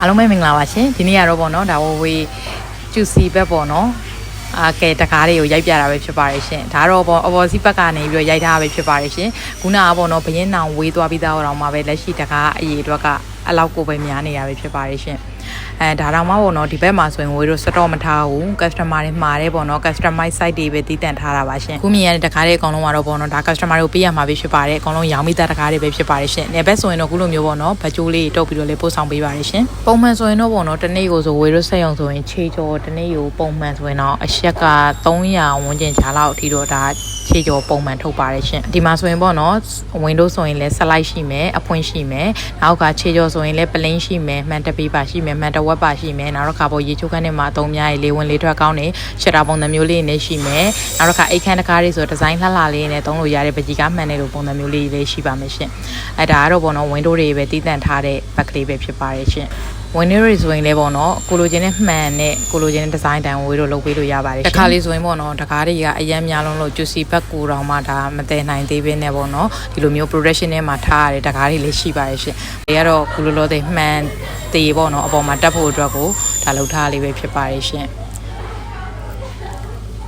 အားလုံးပဲမင်္ဂလာပါရှင်ဒီနေ့ကတော့ပေါ့နော်ဒါဝေးကျူစီဘက်ပေါ့နော်ကဲတကားတွေကိုရိုက်ပြတာပဲဖြစ်ပါတယ်ရှင်ဒါတော့ပေါ့အပေါ်စီဘက်ကနေပြီးတော့ရိုက်ထားတာပဲဖြစ်ပါတယ်ရှင်ခုနကပေါ့နော်ဘရင်နောင်ဝေးသွားပြီးသားတော့မှပဲလက်ရှိတကားအရေးအတွက်ကအလောက်ကိုပဲများနေတာပဲဖြစ်ပါတယ်ရှင်ဒါတော့မှပေါ့နော်ဒီဘက်မှာဆိုရင်ဝေးတို့စတော့မထားဘူး customer တွေမှာတယ်ပေါ့နော် customize site တွေပဲတည်တံ့ထားတာပါရှင်ခုမြင်ရတဲ့တကားတွေအကုန်လုံးကတော့ပေါ့နော်ဒါ customer တွေကိုပေးရမှာပဲဖြစ်ပါတယ်အကုန်လုံးရောင်းမိသားတကားတွေပဲဖြစ်ပါတယ်ရှင်နေဘက်ဆိုရင်တော့ခုလိုမျိုးပေါ့နော်ဘတ်ဂျိုးလေးတုပ်ပြီးတော့လေးပို့ဆောင်ပေးပါတယ်ရှင်ပုံမှန်ဆိုရင်တော့ပေါ့နော်တနေ့ကိုဆိုဝေးတို့ဆက်ရုံဆိုရင်ခြေကျော်တနေ့ကိုပုံမှန်ဆိုရင်တော့အရက်က300ဝန်းကျင်ချာလောက်အထိတော့ဒါခြေကျော်ပုံမှန်ထုတ်ပါတယ်ရှင်ဒီမှာဆိုရင်ပေါ့နော် Windows ဆိုရင်လည်း slide ရှိမယ်အဖွင့်ရှိမယ်နောက်ကခြေကျော်ဆိုရင်လည်း plain ရှိမယ်မှန်တပေးပါရှိမယ်မှန်တဝက်ပါရှိမယ်နောက်တစ်ခါပေါ့ရေချိုးခန်းထဲမှာအသုံးများရေလေးဝင်လေးထွက်ကောင်းနေရှက်တာပုံစံမျိုးလေးနဲ့ရှိမယ်နောက်တစ်ခါအိတ်ခန်းတကားလေးဆိုဒီဇိုင်းလှလှလေးနဲ့သုံးလို့ရတဲ့ပကြီးကားမှန်တဲ့လိုပုံစံမျိုးလေးလေးရှိပါမယ်ရှင်ဒါကတော့ပေါ့နော် Windows တွေပဲတည်တံ့ထားတဲ့ဘက်ကလေးပဲဖြစ်ပါတယ်ရှင်ဝင်နေရဆိုရင်လည်းပေါ့နော်ကိုလိုချင်တဲ့မှန်နဲ့ကိုလိုချင်တဲ့ဒီဇိုင်းတိုင်ဝေးလို့လုပ်ပေးလို့ရပါတယ်တစ်ခါလေးဆိုရင်ပေါ့နော်တကားတွေကအရန်များလုံးလို့ကျူစီဘက်ကိုတောင်မှဒါမတည်နိုင်သေးဘဲနဲ့ပေါ့နော်ဒီလိုမျိုး production ထဲမှာထားရတဲ့တကားတွေလည်းရှိပါတယ်ရှင်တွေကတော့ကိုလိုလိုတဲ့မှန်တေပေါ့နော်အပေါ်မှာတက်ဖို့အတွက်ကိုဒါလုပ်ထားလေးပဲဖြစ်ပါတယ်ရှင်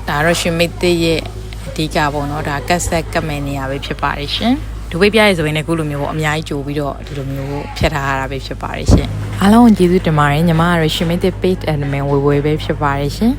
ဒါတော့ရှင်မိတ်သေးရဲ့အဓိကပေါ့နော်ဒါကက်ဆက်ကမယ်နေရပဲဖြစ်ပါတယ်ရှင်ဒူပိတ်ပြရဲဆိုရင်လည်းခုလိုမျိုးပေါ့အများကြီးကြိုပြီးတော့ဒီလိုမျိုးဖြတ်ထားရတာပဲဖြစ်ပါတယ်ရှင်အားလုံးကျေးဇူးတင်ပါတယ်ညီမကတော့ရှင်မိတ်သေး page admin ဝေဝေပဲဖြစ်ပါတယ်ရှင်